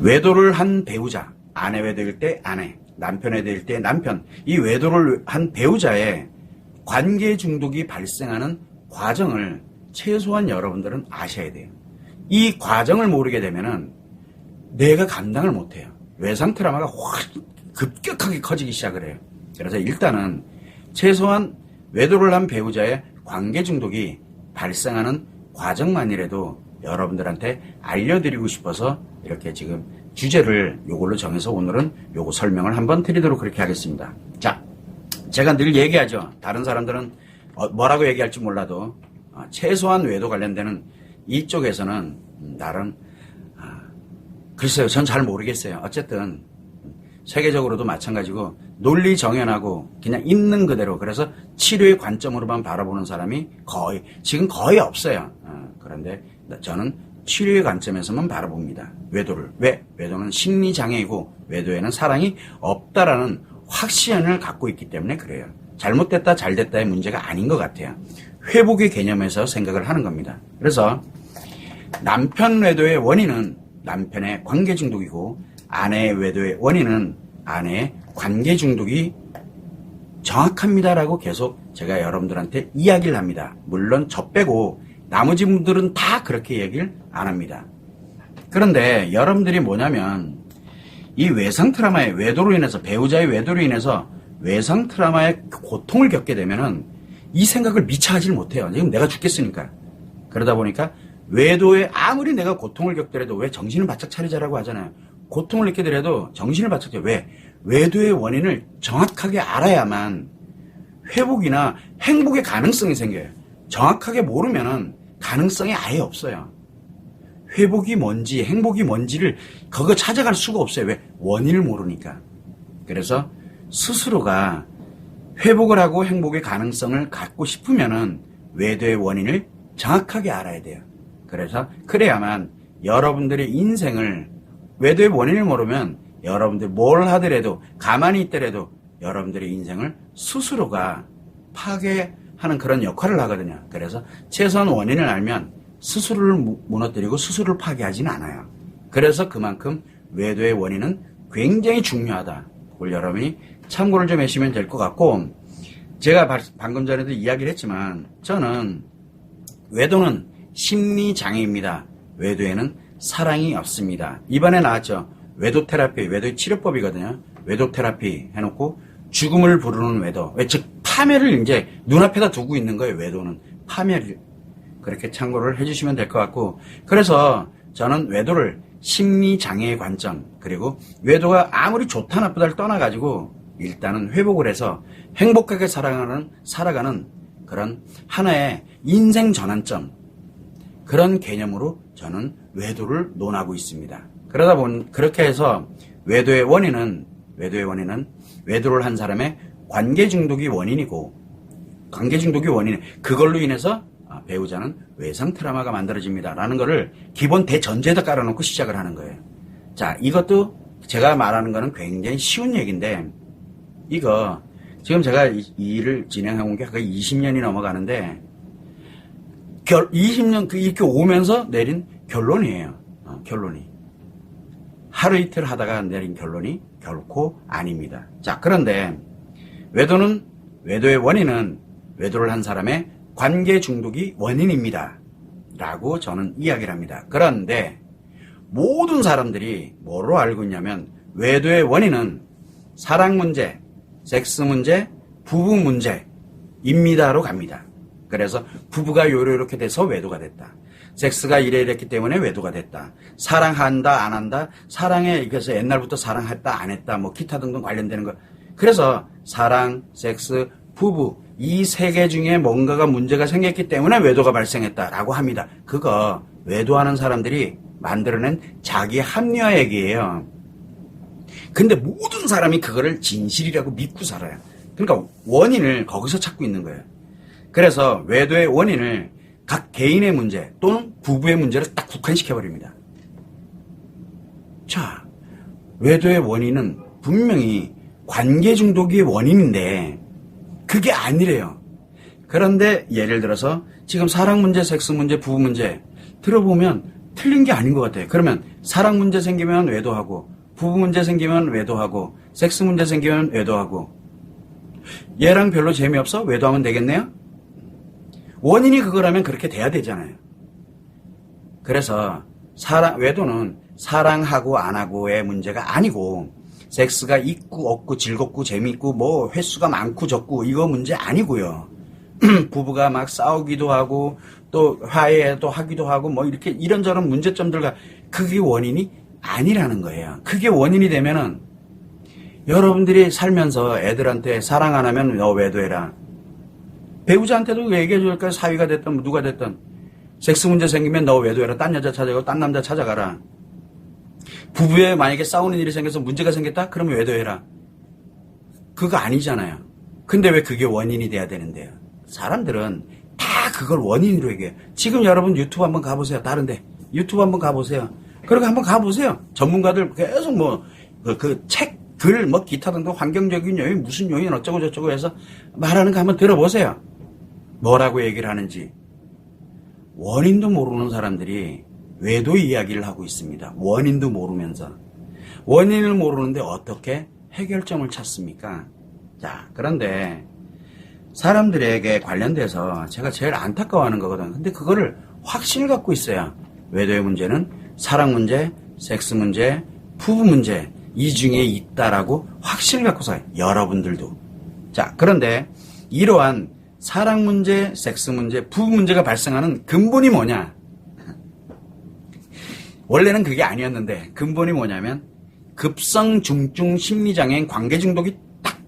외도를 한 배우자, 아내 외도일 때 아내, 남편 외도일 때 남편, 이 외도를 한 배우자의 관계 중독이 발생하는 과정을 최소한 여러분들은 아셔야 돼요. 이 과정을 모르게 되면은 내가 감당을 못해요. 외상 트라우마가 확 급격하게 커지기 시작을 해요. 그래서 일단은 최소한 외도를 한 배우자의 관계 중독이 발생하는 과정만이라도 여러분들한테 알려드리고 싶어서 이렇게 지금 주제를 요걸로 정해서 오늘은 요거 설명을 한번 드리도록 그렇게 하겠습니다. 자, 제가 늘 얘기하죠. 다른 사람들은 뭐라고 얘기할지 몰라도 최소한 외도 관련되는 이쪽에서는 나름 글쎄요, 전 잘 모르겠어요. 어쨌든 세계적으로도 마찬가지고 논리 정연하고 그냥 있는 그대로, 그래서 치료의 관점으로만 바라보는 사람이 지금 거의 없어요. 그런데 저는 치료의 관점에서만 바라봅니다. 외도를. 왜? 외도는 심리장애이고 외도에는 사랑이 없다라는 확신을 갖고 있기 때문에 그래요. 잘못됐다 잘됐다의 문제가 아닌 것 같아요. 회복의 개념에서 생각을 하는 겁니다. 그래서 남편 외도의 원인은 남편의 관계 중독이고 아내의 외도의 원인은 아내의 관계 중독이 정확합니다라고 계속 제가 여러분들한테 이야기를 합니다. 물론 저 빼고 나머지 분들은 다 그렇게 얘기를 안 합니다. 그런데 여러분들이 뭐냐면 이 외상 트라우마의 외도로 인해서, 배우자의 외도로 인해서 외상 트라우마의 고통을 겪게 되면은 이 생각을 미처 하질 못해요. 지금 내가 죽겠으니까. 그러다 보니까 외도에 아무리 내가 고통을 겪더라도 왜 정신을 바짝 차리자라고 하잖아요. 고통을 느끼더라도 정신을 바짝 차려. 왜? 외도의 원인을 정확하게 알아야만 회복이나 행복의 가능성이 생겨요. 정확하게 모르면은 가능성이 아예 없어요. 회복이 뭔지 행복이 뭔지를 그거 찾아갈 수가 없어요. 왜? 원인을 모르니까. 그래서 스스로가 회복을 하고 행복의 가능성을 갖고 싶으면은 외도의 원인을 정확하게 알아야 돼요. 그래서 그래야만 여러분들의 인생을, 외도의 원인을 모르면 여러분들 뭘 하더라도 가만히 있더라도 여러분들의 인생을 스스로가 파괴하는 그런 역할을 하거든요. 그래서 최소한 원인을 알면 스스로를 무너뜨리고 스스로를 파괴하지는 않아요. 그래서 그만큼 외도의 원인은 굉장히 중요하다. 그걸 여러분이 참고를 좀 하시면 될 것 같고, 제가 방금 전에도 이야기를 했지만 저는 외도는 심리장애입니다. 외도에는 사랑이 없습니다. 이번에 나왔죠. 외도 테라피, 외도의 치료법이거든요. 외도 테라피 해놓고 죽음을 부르는 외도. 즉 파멸을 이제 눈앞에다 두고 있는 거예요. 외도는 파멸을. 그렇게 참고를 해주시면 될 것 같고, 그래서 저는 외도를 심리장애의 관점, 그리고 외도가 아무리 좋다 나쁘다를 떠나가지고 일단은 회복을 해서 행복하게 살아가는 그런 하나의 인생 전환점, 그런 개념으로 저는 외도를 논하고 있습니다. 그러다 보니 그렇게 해서 외도의 원인은 외도를 한 사람의 관계 중독이 원인이고, 관계 중독이 원인이 그걸로 인해서 배우자는 외상 트라우마가 만들어집니다. 라는 거를 기본 대전제에다 깔아놓고 시작을 하는 거예요. 자, 이것도 제가 말하는 거는 굉장히 쉬운 얘기인데, 이거 지금 제가 이 일을 진행해 온 게 거의 20년이 넘어가는데 20년 이렇게 오면서 내린 결론이에요. 결론이. 하루 이틀 하다가 내린 결론이 결코 아닙니다. 자, 그런데 외도의 원인은 외도를 한 사람의 관계 중독이 원인입니다. 라고 저는 이야기를 합니다. 그런데 모든 사람들이 뭐로 알고 있냐면 외도의 원인은 사랑 문제, 섹스 문제, 부부 문제입니다로 갑니다. 그래서 부부가 요렇게 돼서 외도가 됐다. 섹스가 이랬기 때문에 외도가 됐다. 사랑한다, 안 한다. 사랑에, 그래서 옛날부터 사랑했다, 안 했다. 뭐 기타 등등 관련되는 거. 그래서 사랑, 섹스, 부부 이 세 개 중에 뭔가가 문제가 생겼기 때문에 외도가 발생했다라고 합니다. 그거 외도하는 사람들이 만들어낸 자기 합리화 얘기예요. 근데 모든 사람이 그거를 진실이라고 믿고 살아요. 그러니까 원인을 거기서 찾고 있는 거예요. 그래서 외도의 원인을 각 개인의 문제 또는 부부의 문제를 딱 국한시켜버립니다. 자, 외도의 원인은 분명히 관계 중독이 원인인데 그게 아니래요. 그런데 예를 들어서 지금 사랑 문제, 섹스 문제, 부부 문제 들어보면 틀린 게 아닌 것 같아요. 그러면 사랑 문제 생기면 외도하고, 부부 문제 생기면 외도하고, 섹스 문제 생기면 외도하고, 얘랑 별로 재미없어? 외도하면 되겠네요? 원인이 그거라면 그렇게 돼야 되잖아요. 그래서 외도는 사랑하고 안 하고의 문제가 아니고, 섹스가 있고 없고 즐겁고 재밌고 뭐 횟수가 많고 적고 이거 문제 아니고요. 부부가 막 싸우기도 하고 또 화해도 하기도 하고 뭐 이렇게 이런저런 문제점들과 그게 원인이 아니라는 거예요. 그게 원인이 되면은 여러분들이 살면서 애들한테 사랑 안 하면 너 외도해라. 배우자한테도 얘기해 줄 거야. 사위가 됐든 누가 됐든. 섹스 문제 생기면 너 외도해라. 딴 여자 찾아가고 딴 남자 찾아가라. 부부에 만약에 싸우는 일이 생겨서 문제가 생겼다? 그러면 외도해라. 그거 아니잖아요. 근데 왜 그게 원인이 돼야 되는데요? 사람들은 다 그걸 원인으로 얘기해요. 지금 여러분 유튜브 한번 가보세요. 다른데. 유튜브 한번 가보세요. 그리고 한번 가보세요. 전문가들 계속 뭐, 글, 뭐, 기타 등등 환경적인 요인, 무슨 요인 어쩌고 저쩌고 해서 말하는 거 한번 들어보세요. 뭐라고 얘기를 하는지. 원인도 모르는 사람들이 외도 이야기를 하고 있습니다. 원인도 모르면서. 원인을 모르는데 어떻게 해결점을 찾습니까? 자, 그런데 사람들에게 관련돼서 제가 제일 안타까워하는 거거든. 근데 그거를 확신을 갖고 있어요. 외도의 문제는 사랑 문제, 섹스 문제, 부부 문제 이 중에 있다라고 확신을 갖고서 여러분들도. 자, 그런데 이러한 사랑 문제, 섹스 문제, 부부 문제가 발생하는 근본이 뭐냐? 원래는 그게 아니었는데 근본이 뭐냐면 급성 중증 심리장애인 관계 중독이 딱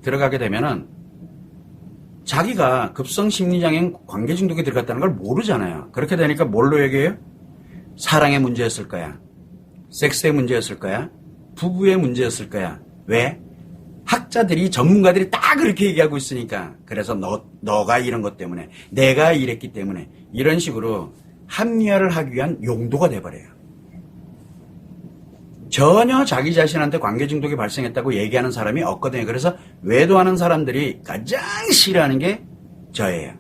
들어가게 되면은 자기가 급성 심리장애인 관계 중독에 들어갔다는 걸 모르잖아요. 그렇게 되니까 뭘로 얘기해요? 사랑의 문제였을 거야. 섹스의 문제였을 거야. 부부의 문제였을 거야. 왜? 학자들이 전문가들이 다 그렇게 얘기하고 있으니까. 그래서 너가 이런 것 때문에 내가 이랬기 때문에 이런 식으로 합리화를 하기 위한 용도가 돼버려요. 전혀 자기 자신한테 관계 중독이 발생했다고 얘기하는 사람이 없거든요. 그래서 외도하는 사람들이 가장 싫어하는 게 저예요.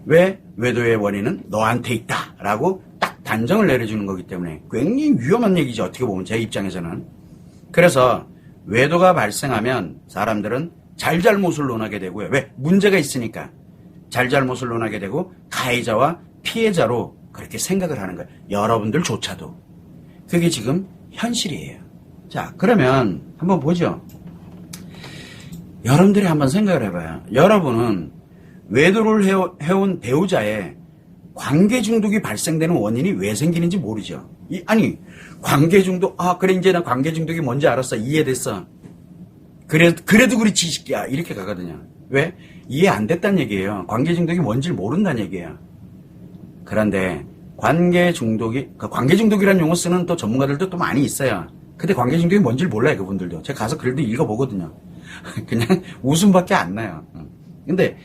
왜? 외도의 원인은 너한테 있다 라고 딱 단정을 내려주는 거기 때문에 굉장히 위험한 얘기죠. 어떻게 보면 제 입장에서는. 그래서 외도가 발생하면 사람들은 잘잘못을 논하게 되고요. 왜? 문제가 있으니까 잘잘못을 논하게 되고 가해자와 피해자로 그렇게 생각을 하는 거예요. 여러분들조차도. 그게 지금 현실이에요. 자, 그러면 한번 보죠. 여러분들이 한번 생각을 해봐요. 여러분은 외도를 해온 배우자의 관계 중독이 발생되는 원인이 왜 생기는지 모르죠. 아니, 관계 중독, 그래, 이제 나 관계 중독이 뭔지 알았어. 이해됐어. 그래도 그렇지, 이 새끼야. 이렇게 가거든요. 왜? 이해 안 됐다는 얘기예요. 관계 중독이 뭔지를 모른다는 얘기예요. 그런데, 관계 중독이라는 용어 쓰는 또 전문가들도 또 많이 있어요. 근데 관계 중독이 뭔지를 몰라요, 그분들도. 제가 가서 글도 읽어보거든요. 그냥 웃음밖에 안 나요. 근데,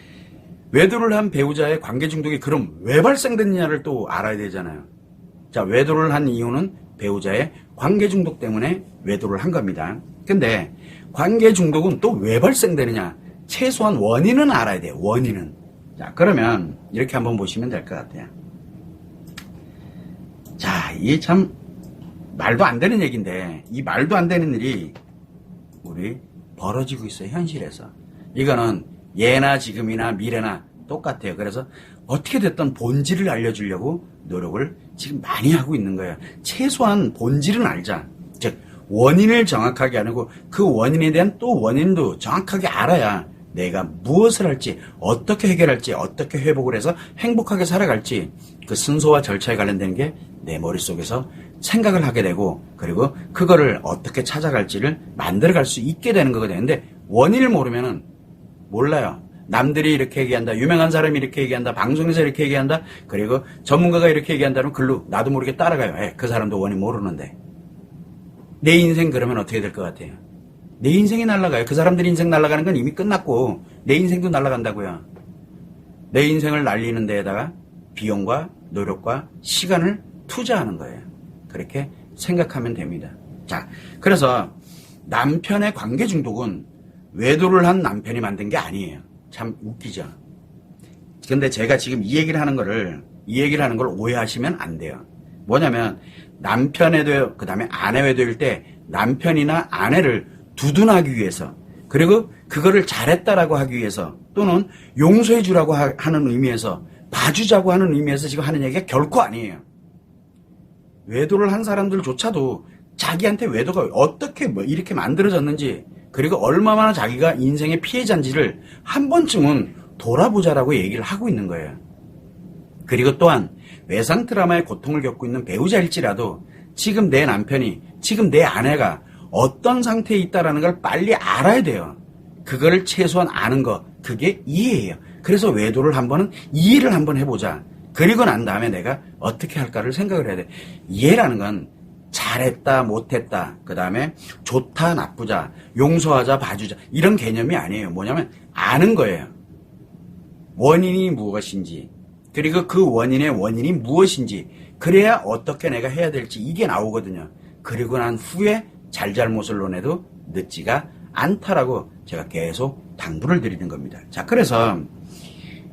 외도를 한 배우자의 관계 중독이 그럼 왜 발생됐느냐를 또 알아야 되잖아요. 자, 외도를 한 이유는 배우자의 관계 중독 때문에 외도를 한 겁니다. 근데 관계 중독은 또 왜 발생되느냐? 최소한 원인은 알아야 돼요. 원인은. 자, 그러면 이렇게 한번 보시면 될 것 같아요. 자, 이게 참 말도 안 되는 얘기인데 이 말도 안 되는 일이 우리 벌어지고 있어요. 현실에서. 이거는 예나 지금이나 미래나 똑같아요. 그래서 어떻게 됐든 본질을 알려주려고 노력을 지금 많이 하고 있는 거예요. 최소한 본질은 알자. 즉 원인을 정확하게 아는 그 원인에 대한 또 원인도 정확하게 알아야 내가 무엇을 할지, 어떻게 해결할지, 어떻게 회복을 해서 행복하게 살아갈지 그 순서와 절차에 관련된 게 내 머릿속에서 생각을 하게 되고 그리고 그거를 어떻게 찾아갈지를 만들어갈 수 있게 되는 거거든요. 근데 원인을 모르면은 몰라요. 남들이 이렇게 얘기한다. 유명한 사람이 이렇게 얘기한다. 방송에서 이렇게 얘기한다. 그리고 전문가가 이렇게 얘기한다면 글로 나도 모르게 따라가요. 그 사람도 원인 모르는데. 내 인생 그러면 어떻게 될 것 같아요? 내 인생이 날아가요. 그 사람들 인생 날아가는 건 이미 끝났고 내 인생도 날아간다고요. 내 인생을 날리는 데에다가 비용과 노력과 시간을 투자하는 거예요. 그렇게 생각하면 됩니다. 자, 그래서 남편의 관계 중독은 외도를 한 남편이 만든 게 아니에요. 참 웃기죠. 근데 제가 지금 이 얘기를 하는 거를 이 얘기를 하는 걸 오해하시면 안 돼요. 뭐냐면 남편에 대해 그다음에 아내에 대할 때 남편이나 아내를 두둔하기 위해서 그리고 그거를 잘했다라고 하기 위해서 또는 용서해 주라고 하는 의미에서 봐주자고 하는 의미에서 지금 하는 얘기가 결코 아니에요. 외도를 한 사람들조차도 자기한테 외도가 어떻게 뭐 이렇게 만들어졌는지 그리고 얼마나 자기가 인생의 피해자인지를 한 번쯤은 돌아보자라고 얘기를 하고 있는 거예요. 그리고 또한 외상 트라우마의 고통을 겪고 있는 배우자일지라도 지금 내 남편이 지금 내 아내가 어떤 상태에 있다라는 걸 빨리 알아야 돼요. 그거를 최소한 아는 거 그게 이해예요. 그래서 외도를 한번은 이해를 한번 해보자. 그리고 난 다음에 내가 어떻게 할까를 생각을 해야 돼. 이해라는 건 잘했다 못했다 그 다음에 좋다 나쁘자 용서하자 봐주자 이런 개념이 아니에요. 뭐냐면 아는 거예요. 원인이 무엇인지 그리고 그 원인의 원인이 무엇인지 그래야 어떻게 내가 해야 될지 이게 나오거든요. 그리고 난 후에 잘잘못을 논해도 늦지가 않다라고 제가 계속 당부를 드리는 겁니다. 자, 그래서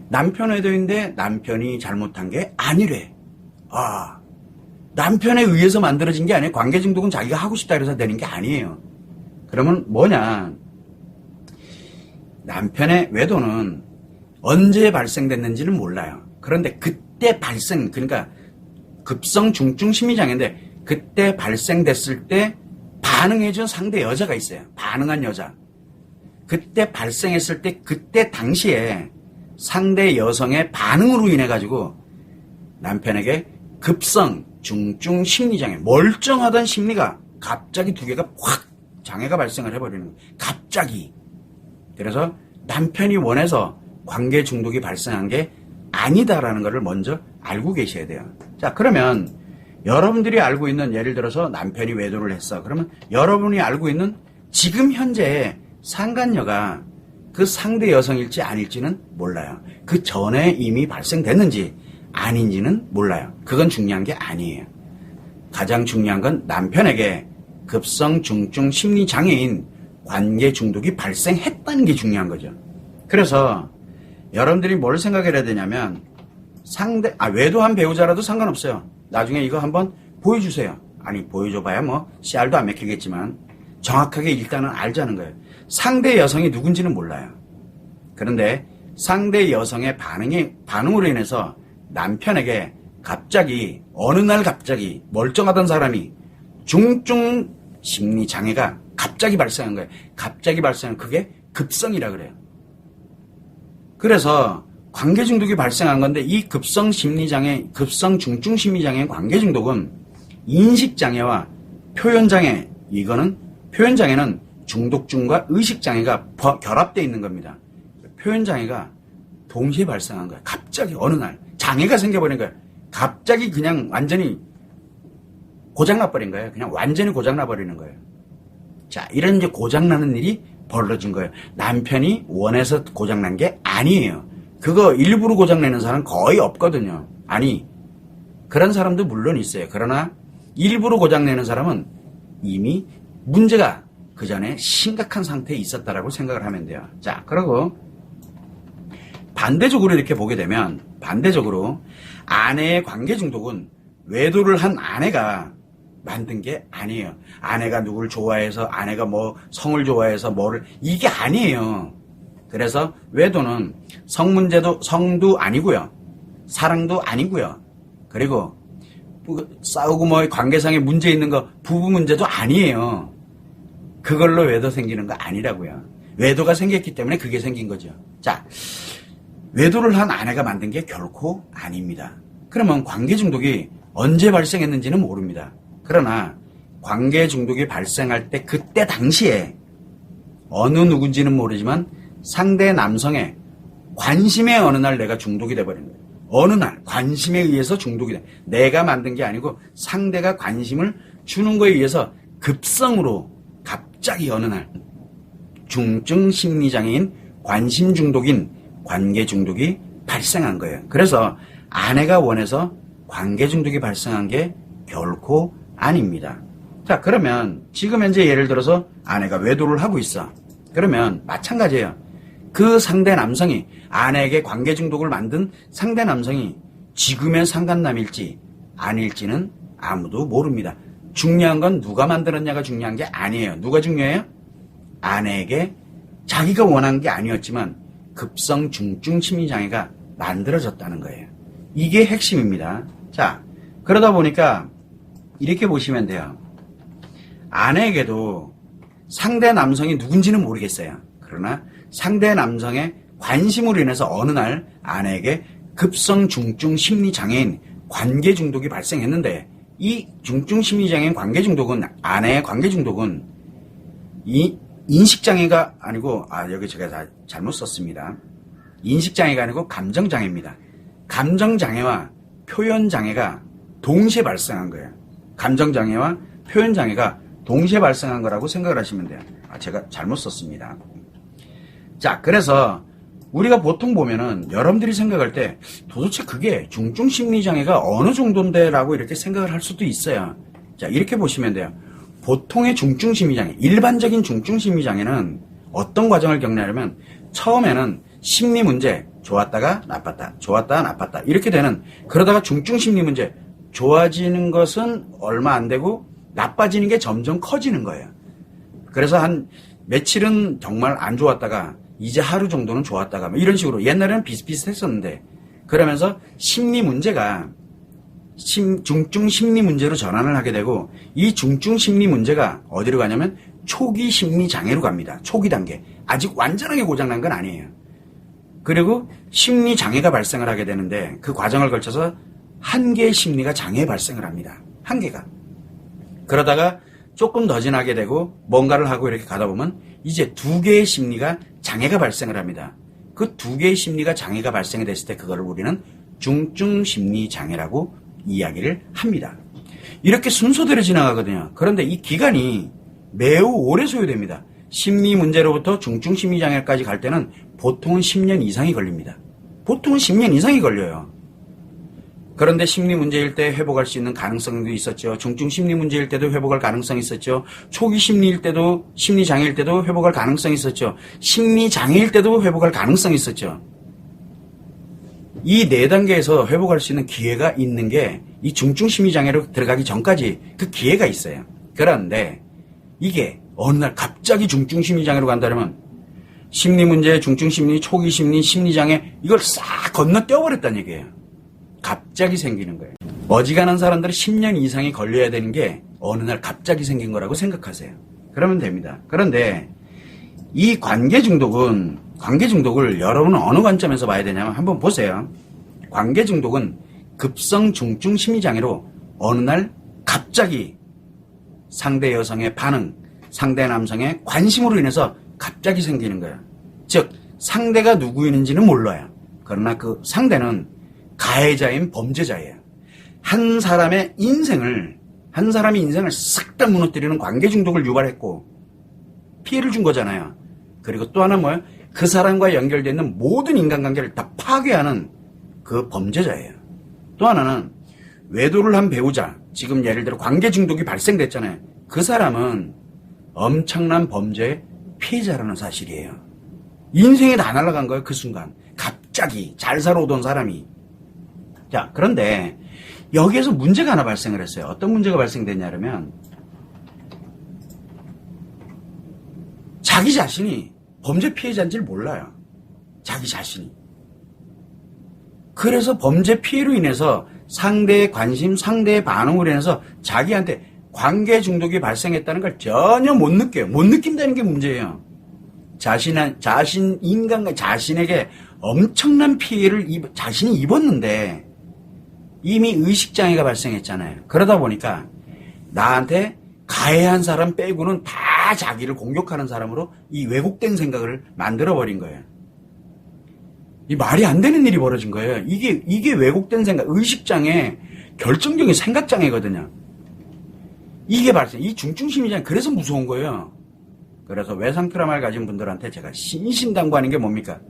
남편 외도인데 남편이 잘못한 게 아니래. 아, 남편에 의해서 만들어진 게 아니에요. 관계 중독은 자기가 하고 싶다 그래서 되는 게 아니에요. 그러면 뭐냐? 남편의 외도는 언제 발생됐는지는 몰라요. 그런데 그때 그러니까 급성 중증 심리장애인데 그때 발생됐을 때 반응해준 상대 여자가 있어요. 반응한 여자. 그때 발생했을 때 그때 당시에 상대 여성의 반응으로 인해 가지고 남편에게 급성 중증 심리장애 멀쩡하던 심리가 갑자기 두 개가 확 장애가 발생을 해버리는 거예요. 갑자기. 그래서 남편이 원해서 관계 중독이 발생한 게 아니다라는 것을 먼저 알고 계셔야 돼요. 자, 그러면 여러분들이 알고 있는 예를 들어서 남편이 외도를 했어. 그러면 여러분이 알고 있는 지금 현재의 상간녀가 그 상대 여성일지 아닐지는 몰라요. 그 전에 이미 발생됐는지 아닌지는 몰라요. 그건 중요한 게 아니에요. 가장 중요한 건 남편에게 급성 중증 심리 장애인 관계 중독이 발생했다는 게 중요한 거죠. 그래서 여러분들이 뭘 생각해야 되냐면 외도한 배우자라도 상관없어요. 나중에 이거 한번 보여주세요. 아니 보여줘봐야 뭐 씨알도 안 맥히겠지만 정확하게 일단은 알자는 거예요. 상대 여성이 누군지는 몰라요. 그런데 상대 여성의 반응으로 인해서 남편에게 갑자기 어느 날 갑자기 멀쩡하던 사람이 중증 심리 장애가 갑자기 발생한 거예요. 갑자기 발생한 그게 급성이라 그래요. 그래서 관계 중독이 발생한 건데 이 급성 심리장애, 급성 중증 심리장애 관계 중독은 인식장애와 표현장애, 이거는 표현장애는 중독증과 의식장애가 결합되어 있는 겁니다. 표현장애가 동시에 발생한 거예요. 갑자기 어느 날 장애가 생겨버린 거예요. 갑자기 그냥 완전히 고장나버린 거예요. 그냥 완전히 고장나버리는 거예요. 자, 이런 이제 고장나는 일이 벌어진 거예요. 남편이 원해서 고장난 게 아니에요. 그거 일부러 고장내는 사람 거의 없거든요. 아니, 그런 사람도 물론 있어요. 그러나 일부러 고장내는 사람은 이미 문제가 그 전에 심각한 상태에 있었다라고 생각을 하면 돼요. 자, 그리고 반대적으로 이렇게 보게 되면 반대적으로 아내의 관계 중독은 외도를 한 아내가 만든 게 아니에요. 아내가 누굴 좋아해서 아내가 뭐 성을 좋아해서 뭐를 이게 아니에요. 그래서 외도는 성도 아니고요. 사랑도 아니고요. 그리고 싸우고 뭐 관계상에 문제 있는 거 부부 문제도 아니에요. 그걸로 외도 생기는 거 아니라고요. 외도가 생겼기 때문에 그게 생긴 거죠. 자, 외도를 한 아내가 만든 게 결코 아닙니다. 그러면 관계 중독이 언제 발생했는지는 모릅니다. 그러나 관계 중독이 발생할 때 그때 당시에 어느 누군지는 모르지만 상대 남성의 관심에 어느 날 내가 중독이 돼버린 거예요. 어느 날 관심에 의해서 중독이 돼. 내가 만든 게 아니고 상대가 관심을 주는 거에 의해서 급성으로 갑자기 어느 날 중증 심리장애인 관심 중독인 관계 중독이 발생한 거예요. 그래서 아내가 원해서 관계 중독이 발생한 게 결코 아닙니다. 자, 그러면 지금 현재 예를 들어서 아내가 외도를 하고 있어. 그러면 마찬가지예요. 그 상대 남성이 아내에게 관계 중독을 만든 상대 남성이 지금의 상간남일지 아닐지는 아무도 모릅니다. 중요한 건 누가 만들었냐가 중요한 게 아니에요. 누가 중요해요? 아내에게 자기가 원한 게 아니었지만 급성 중증 심리장애가 만들어졌다는 거예요. 이게 핵심입니다. 자, 그러다 보니까 이렇게 보시면 돼요. 아내에게도 상대 남성이 누군지는 모르겠어요. 그러나 상대 남성의 관심으로 인해서 어느 날 아내에게 급성 중증 심리장애인 관계 중독이 발생했는데, 이 중증 심리장애인 관계 중독은, 아내의 관계 중독은 이 인식장애가 아니고, 여기 제가 잘못 썼습니다. 인식장애가 아니고 감정장애입니다. 감정장애와 표현장애가 동시에 발생한 거예요. 감정장애와 표현장애가 동시에 발생한 거라고 생각을 하시면 돼요. 제가 잘못 썼습니다. 자, 그래서 우리가 보통 보면은 여러분들이 생각할 때 도대체 그게 중증 심리장애가 어느 정도인데 라고 이렇게 생각을 할 수도 있어요. 자, 이렇게 보시면 돼요. 보통의 중증 심리장애, 일반적인 중증 심리장애는 어떤 과정을 겪냐면 처음에는 심리 문제, 좋았다가 나빴다, 좋았다가 나빴다 이렇게 되는, 그러다가 중증 심리 문제, 좋아지는 것은 얼마 안 되고 나빠지는 게 점점 커지는 거예요. 그래서 한 며칠은 정말 안 좋았다가 이제 하루 정도는 좋았다가 이런 식으로, 옛날에는 비슷비슷했었는데, 그러면서 심리 문제가 중증 심리 문제로 전환을 하게 되고, 이 중증 심리 문제가 어디로 가냐면 초기 심리 장애로 갑니다. 초기 단계. 아직 완전하게 고장난 건 아니에요. 그리고 심리 장애가 발생을 하게 되는데, 그 과정을 걸쳐서 한 개의 심리가 장애 발생을 합니다. 한 개가. 그러다가 조금 더 지나게 되고 뭔가를 하고 이렇게 가다 보면 이제 두 개의 심리가 장애가 발생을 합니다. 그 두 개의 심리가 장애가 발생이 됐을 때 그거를 우리는 중증 심리 장애라고 이야기를 합니다. 이렇게 순서대로 지나가거든요. 그런데 이 기간이 매우 오래 소요됩니다. 심리 문제로부터 중증 심리 장애까지 갈 때는 보통은 10년 이상이 걸립니다. 보통은 10년 이상이 걸려요. 그런데 심리 문제일 때 회복할 수 있는 가능성도 있었죠. 중증 심리 문제일 때도 회복할 가능성이 있었죠. 초기 심리일 때도, 심리 장애일 때도 회복할 가능성이 있었죠. 심리 장애일 때도 회복할 가능성이 있었죠. 이 네 단계에서 회복할 수 있는 기회가 있는 게 이 중증 심리 장애로 들어가기 전까지 그 기회가 있어요. 그런데 이게 어느 날 갑자기 중증 심리 장애로 간다면 심리 문제, 중증 심리, 초기 심리, 심리 장애 이걸 싹 건너뛰어버렸다는 얘기예요. 갑자기 생기는 거예요. 어지간한 사람들은 10년 이상이 걸려야 되는 게 어느 날 갑자기 생긴 거라고 생각하세요. 그러면 됩니다. 그런데 이 관계 중독을 여러분은 어느 관점에서 봐야 되냐면 한번 보세요. 관계 중독은 급성 중증 심리장애로 어느 날 갑자기 상대 여성의 반응, 상대 남성의 관심으로 인해서 갑자기 생기는 거예요. 즉 상대가 누구인지는 몰라요. 그러나 그 상대는 가해자인 범죄자예요. 한 사람의 인생을 싹 다 무너뜨리는 관계 중독을 유발했고 피해를 준 거잖아요. 그리고 또 하나는 뭐예요? 그 사람과 연결되어 있는 모든 인간관계를 다 파괴하는 그 범죄자예요. 또 하나는 외도를 한 배우자, 지금 예를 들어 관계 중독이 발생됐잖아요. 그 사람은 엄청난 범죄의 피해자라는 사실이에요. 인생이 다 날아간 거예요. 그 순간 갑자기 잘 살아오던 사람이. 자, 그런데 여기에서 문제가 하나 발생을 했어요. 어떤 문제가 발생됐냐면 자기 자신이 범죄 피해자인지를 몰라요. 자기 자신이. 그래서 범죄 피해로 인해서 상대의 관심, 상대의 반응으로 인해서 자기한테 관계 중독이 발생했다는 걸 전혀 못 느껴요. 못 느낀다는 게 문제예요. 자신에게 엄청난 피해를 자신이 입었는데 이미 의식장애가 발생했잖아요. 그러다 보니까 나한테 가해한 사람 빼고는 다 자기를 공격하는 사람으로 이 왜곡된 생각을 만들어버린 거예요. 이 말이 안 되는 일이 벌어진 거예요. 이게 왜곡된 생각, 의식장애, 결정적인 생각장애거든요. 이게 발생, 이 중증심리장애, 그래서 무서운 거예요. 그래서 외상 트라우마를 가진 분들한테 제가 신신당부하는 게 뭡니까?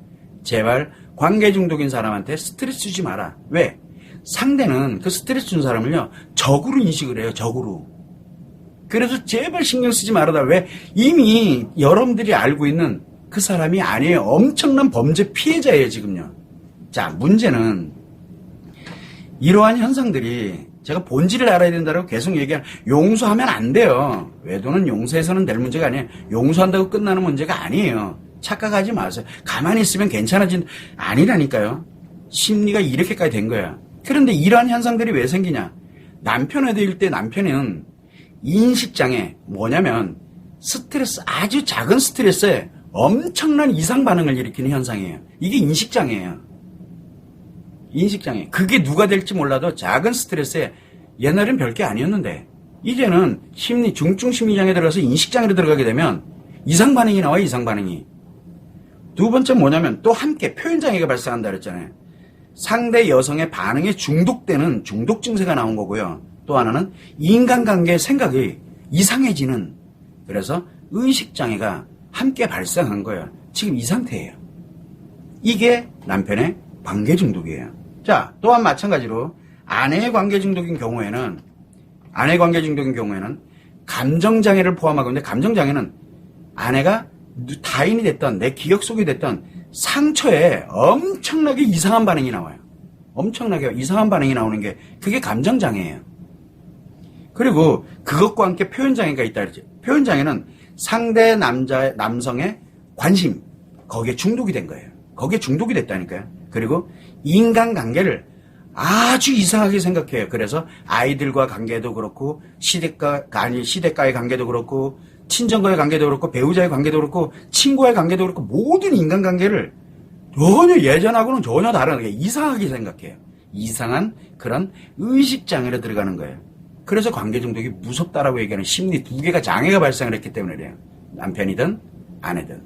제발 관계 중독인 사람한테 스트레스 주지 마라. 왜? 상대는 그 스트레스 준 사람을요, 적으로 인식을 해요, 적으로. 그래서 제발 신경 쓰지 말아라. 왜? 이미 여러분들이 알고 있는 그 사람이 아니에요. 엄청난 범죄 피해자예요, 지금요. 자, 문제는 이러한 현상들이 제가 본질을 알아야 된다고 계속 얘기하는, 용서하면 안 돼요. 외도는 용서해서는 될 문제가 아니에요. 용서한다고 끝나는 문제가 아니에요. 착각하지 마세요. 가만히 있으면 아니라니까요. 심리가 이렇게까지 된 거야. 그런데 이러한 현상들이 왜 생기냐? 남편 외도일 때 남편은 인식장애, 뭐냐면 스트레스, 아주 작은 스트레스에 엄청난 이상 반응을 일으키는 현상이에요. 이게 인식장애예요. 인식장애. 그게 누가 될지 몰라도 작은 스트레스에, 옛날엔 별게 아니었는데 이제는 중증 심리장애 들어가서 인식장애로 들어가게 되면 이상 반응이 나와요. 이상 반응이. 두 번째 뭐냐면 또 함께 표현장애가 발생한다 그랬잖아요. 상대 여성의 반응에 중독되는 중독 증세가 나온 거고요. 또 하나는 인간관계의 생각이 이상해지는, 그래서 의식장애가 함께 발생한 거예요. 지금 이 상태예요. 이게 남편의 관계 중독이에요. 자, 또한 마찬가지로 아내의 관계 중독인 경우에는 감정장애를 포함하고 있는데, 감정장애는 아내가 타인이 됐던, 내 기억 속에 됐던 상처에 엄청나게 이상한 반응이 나와요. 엄청나게 이상한 반응이 나오는 게, 그게 감정장애예요. 그리고 그것과 함께 표현장애가 있다 그랬죠. 표현장애는 상대 남성의 관심, 거기에 중독이 된 거예요. 거기에 중독이 됐다니까요. 그리고 인간관계를 아주 이상하게 생각해요. 그래서 아이들과 관계도 그렇고, 시댁과의 관계도 그렇고, 친정과의 관계도 그렇고, 배우자의 관계도 그렇고, 친구와의 관계도 그렇고, 모든 인간관계를 전혀 예전하고는 전혀 다르게 이상하게 생각해요. 이상한 그런 의식장애로 들어가는 거예요. 그래서 관계 중독이 무섭다라고 얘기하는 심리 두 개가 장애가 발생을 했기 때문에 그래요. 남편이든 아내든.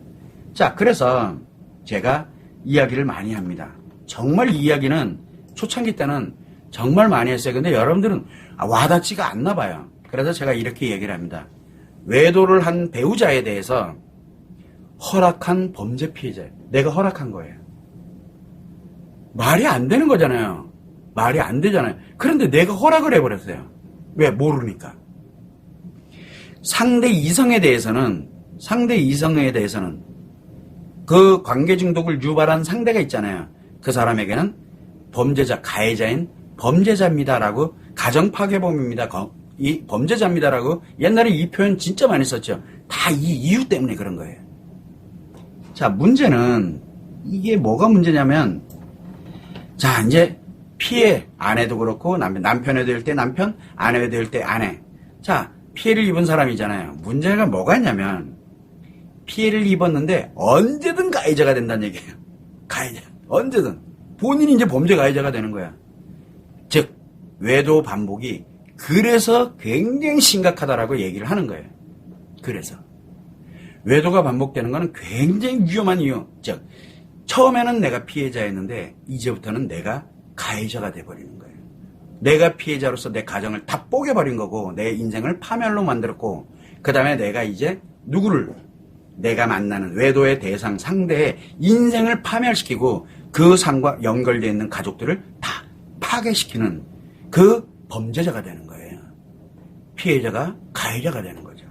자, 그래서 제가 이야기를 많이 합니다. 정말 이 이야기는 초창기 때는 정말 많이 했어요. 근데 여러분들은 와닿지가 않나 봐요. 그래서 제가 이렇게 얘기를 합니다. 외도를 한 배우자에 대해서 허락한 범죄 피해자예요. 내가 허락한 거예요. 말이 안 되는 거잖아요. 말이 안 되잖아요. 그런데 내가 허락을 해버렸어요. 왜? 모르니까. 상대 이성에 대해서는 그 관계 중독을 유발한 상대가 있잖아요. 그 사람에게는 범죄자, 가해자인 범죄자입니다라고, 가정 파괴범입니다. 이 범죄자입니다라고 옛날에 이 표현 진짜 많이 썼죠. 다 이 이유 때문에 그런 거예요. 자, 문제는 이게 뭐가 문제냐면, 자, 이제 피해, 아내도 그렇고, 남편에 대할 때 남편, 아내에 대할 때 아내. 자, 피해를 입은 사람이잖아요. 문제가 뭐가 있냐면, 피해를 입었는데 언제든 가해자가 된다는 얘기예요. 가해자. 언제든. 본인이 이제 범죄 가해자가 되는 거야. 즉, 외도 반복이 그래서 굉장히 심각하다라고 얘기를 하는 거예요. 그래서. 외도가 반복되는 거는 굉장히 위험한 이유. 즉, 처음에는 내가 피해자였는데 이제부터는 내가 가해자가 돼버리는 거예요. 내가 피해자로서 내 가정을 다 뽀개버린 거고, 내 인생을 파멸로 만들었고, 그 다음에 내가 이제 내가 만나는 외도의 대상 상대의 인생을 파멸시키고, 그 상과 연결되어 있는 가족들을 다 파괴시키는 그 범죄자가 되는 거예요. 피해자가 가해자가 되는 거죠.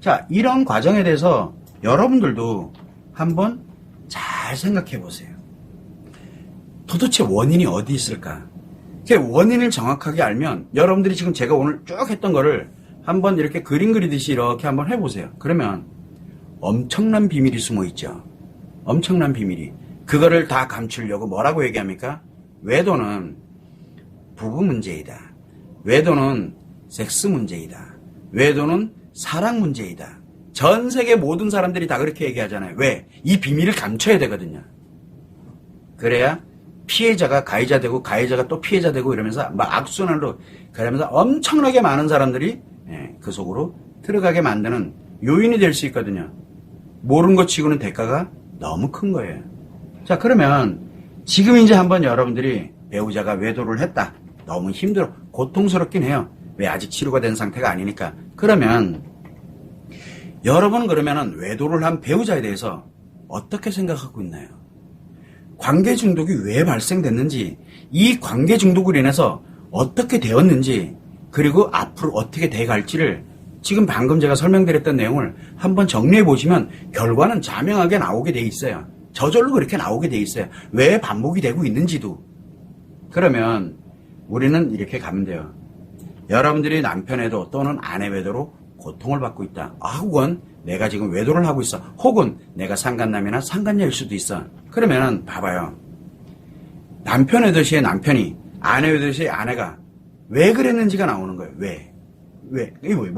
자, 이런 과정에 대해서 여러분들도 한번 잘 생각해 보세요. 도대체 원인이 어디 있을까? 그 원인을 정확하게 알면 여러분들이 지금 제가 오늘 쭉 했던 거를 한번 이렇게 그림 그리듯이 이렇게 한번 해보세요. 그러면 엄청난 비밀이 숨어 있죠. 엄청난 비밀이. 그거를 다 감추려고 뭐라고 얘기합니까? 외도는 부부 문제이다. 외도는 섹스 문제이다. 외도는 사랑 문제이다. 전 세계 모든 사람들이 다 그렇게 얘기하잖아요. 왜? 이 비밀을 감춰야 되거든요. 그래야 피해자가 가해자 되고, 가해자가 또 피해자 되고, 이러면서 막 악순환으로, 그러면서 엄청나게 많은 사람들이 그 속으로 들어가게 만드는 요인이 될 수 있거든요. 모르는 것 치고는 대가가 너무 큰 거예요. 자, 그러면 지금 이제 한번 여러분들이 배우자가 외도를 했다. 너무 힘들어. 고통스럽긴 해요. 왜? 아직 치료가 된 상태가 아니니까. 그러면 여러분은 그러면은 외도를 한 배우자에 대해서 어떻게 생각하고 있나요? 관계 중독이 왜 발생됐는지, 이 관계 중독으로 인해서 어떻게 되었는지, 그리고 앞으로 어떻게 돼갈지를 지금 방금 제가 설명드렸던 내용을 한번 정리해 보시면 결과는 자명하게 나오게 돼 있어요. 저절로 그렇게 나오게 돼 있어요. 왜 반복이 되고 있는지도. 그러면 우리는 이렇게 가면 돼요. 여러분들이 남편 외도 또는 아내 외도로 고통을 받고 있다. 혹은 내가 지금 외도를 하고 있어. 혹은 내가 상간남이나 상간녀일 수도 있어. 그러면은 봐봐요. 남편 외도시에 남편이, 아내 외도시에 아내가 왜 그랬는지가 나오는 거예요. 왜? 이게 뭐예요?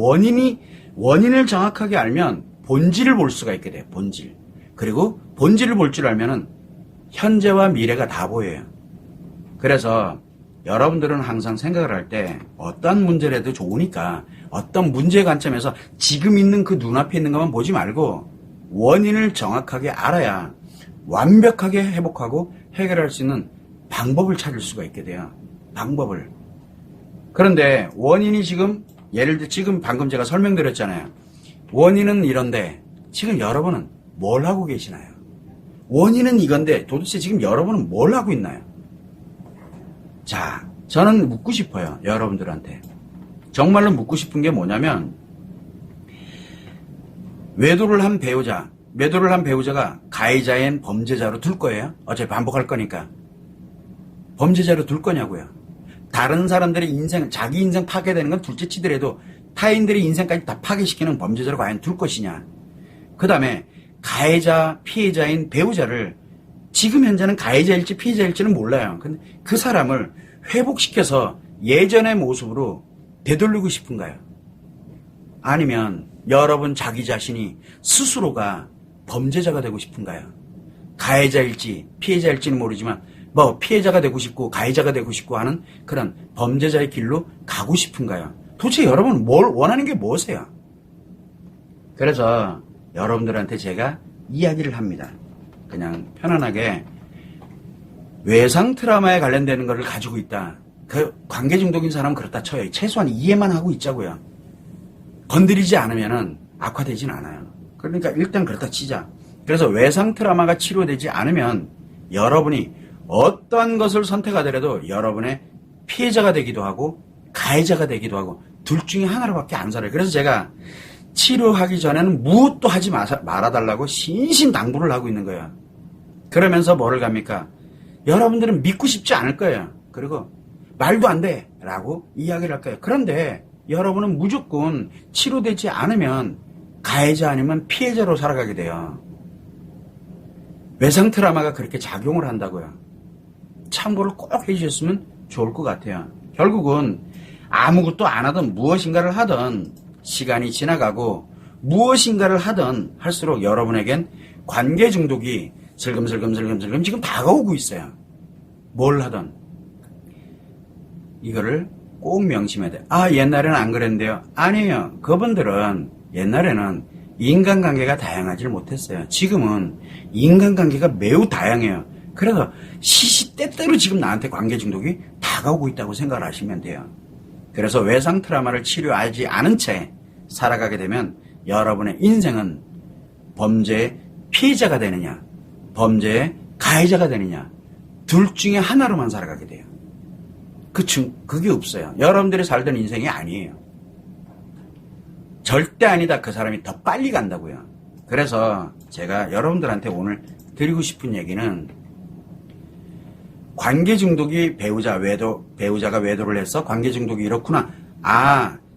원인을 정확하게 알면 본질을 볼 수가 있게 돼요. 본질. 그리고 본질을 볼 줄 알면은 현재와 미래가 다 보여요. 그래서 여러분들은 항상 생각을 할 때 어떤 문제라도 좋으니까 어떤 문제 관점에서 지금 있는 그 눈앞에 있는 것만 보지 말고 원인을 정확하게 알아야 완벽하게 회복하고 해결할 수 있는 방법을 찾을 수가 있게 돼요. 방법을. 그런데 원인이 지금 예를 들어 지금 방금 제가 설명드렸잖아요. 원인은 이런데 지금 여러분은 뭘 하고 계시나요? 원인은 이건데 도대체 지금 여러분은 뭘 하고 있나요? 자, 저는 묻고 싶어요. 여러분들한테. 정말로 묻고 싶은 게 뭐냐면 외도를 한 배우자가 가해자인 범죄자로 둘 거예요? 어차피 반복할 거니까. 범죄자로 둘 거냐고요. 다른 사람들의 인생, 자기 인생 파괴되는 건 둘째 치더라도 타인들의 인생까지 다 파괴시키는 범죄자로 과연 둘 것이냐. 그 다음에 가해자, 피해자인 배우자를 지금 현재는 가해자일지 피해자일지는 몰라요. 근데 그 사람을 회복시켜서 예전의 모습으로 되돌리고 싶은가요? 아니면 여러분 자기 자신이 스스로가 범죄자가 되고 싶은가요? 가해자일지 피해자일지는 모르지만 피해자가 되고 싶고 가해자가 되고 싶고 하는 그런 범죄자의 길로 가고 싶은가요? 도대체 여러분 뭘 원하는 게 뭐세요? 그래서 여러분들한테 제가 이야기를 합니다. 그냥 편안하게 외상 트라우마에 관련되는 것을 가지고 있다. 그 관계 중독인 사람은 그렇다 쳐요. 최소한 이해만 하고 있자고요. 건드리지 않으면은 악화되진 않아요. 그러니까 일단 그렇다 치자. 그래서 외상 트라우마가 치료되지 않으면 여러분이 어떠한 것을 선택하더라도 여러분의 피해자가 되기도 하고 가해자가 되기도 하고 둘 중에 하나로밖에 안 살아요. 그래서 제가 치료하기 전에는 무엇도 하지 말아달라고 신신당부를 하고 있는 거예요. 그러면서 뭐를 갑니까? 여러분들은 믿고 싶지 않을 거예요. 그리고 말도 안 돼 라고 이야기를 할 거예요. 그런데 여러분은 무조건 치료되지 않으면 가해자 아니면 피해자로 살아가게 돼요. 외상 트라우마가 그렇게 작용을 한다고요. 참고를 꼭 해주셨으면 좋을 것 같아요. 결국은 아무것도 안 하든 무엇인가를 하든 시간이 지나가고 무엇인가를 하든 할수록 여러분에겐 관계 중독이 슬금슬금 지금 다가오고 있어요. 뭘 하든. 이거를 꼭 명심해야 돼요. 옛날에는 안 그랬는데요. 아니에요. 그분들은 옛날에는 인간관계가 다양하지 못했어요. 지금은 인간관계가 매우 다양해요. 그래서 시시때때로 지금 나한테 관계 중독이 다가오고 있다고 생각을 하시면 돼요. 그래서 외상 트라우마를 치료하지 않은 채 살아가게 되면 여러분의 인생은 범죄의 피해자가 되느냐, 범죄의 가해자가 되느냐, 둘 중에 하나로만 살아가게 돼요. 그게 없어요. 여러분들이 살던 인생이 아니에요. 절대 아니다. 그 사람이 더 빨리 간다고요. 그래서 제가 여러분들한테 오늘 드리고 싶은 얘기는 관계 중독이 배우자가 외도를 해서 관계 중독이 이렇구나.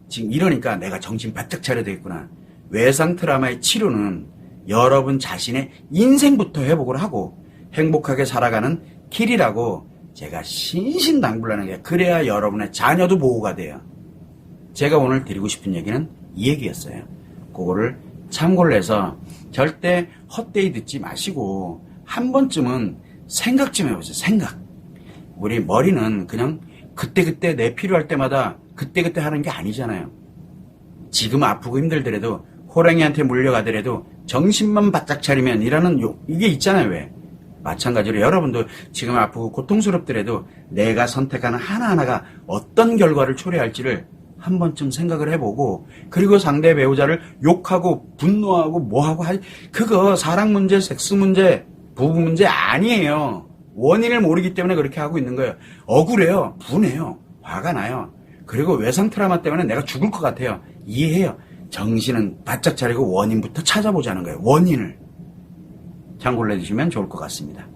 지금 이러니까 내가 정신 바짝 차려야 되겠구나. 외상 트라우마의 치료는 여러분 자신의 인생부터 회복을 하고 행복하게 살아가는 길이라고 제가 신신당부를 하는 게 그래야 여러분의 자녀도 보호가 돼요. 제가 오늘 드리고 싶은 얘기는 이 얘기였어요. 그거를 참고를 해서 절대 헛되이 듣지 마시고 한 번쯤은 생각 좀 해보세요. 생각. 우리 머리는 그냥 그때그때 내 필요할 때마다 그때그때 하는 게 아니잖아요. 지금 아프고 힘들더라도 호랑이한테 물려가더라도 정신만 바짝 차리면 이라는 이게 있잖아요. 왜? 마찬가지로 여러분도 지금 아프고 고통스럽더라도 내가 선택하는 하나하나가 어떤 결과를 초래할지를 한 번쯤 생각을 해보고 그리고 상대 배우자를 욕하고 분노하고 뭐하고 그거 사랑 문제, 섹스 문제, 부부 문제 아니에요. 원인을 모르기 때문에 그렇게 하고 있는 거예요. 억울해요. 분해요. 화가 나요. 그리고 외상 트라우마 때문에 내가 죽을 것 같아요. 이해해요. 정신은 바짝 차리고 원인부터 찾아보자는 거예요. 원인을. 참고를 해주시면 좋을 것 같습니다.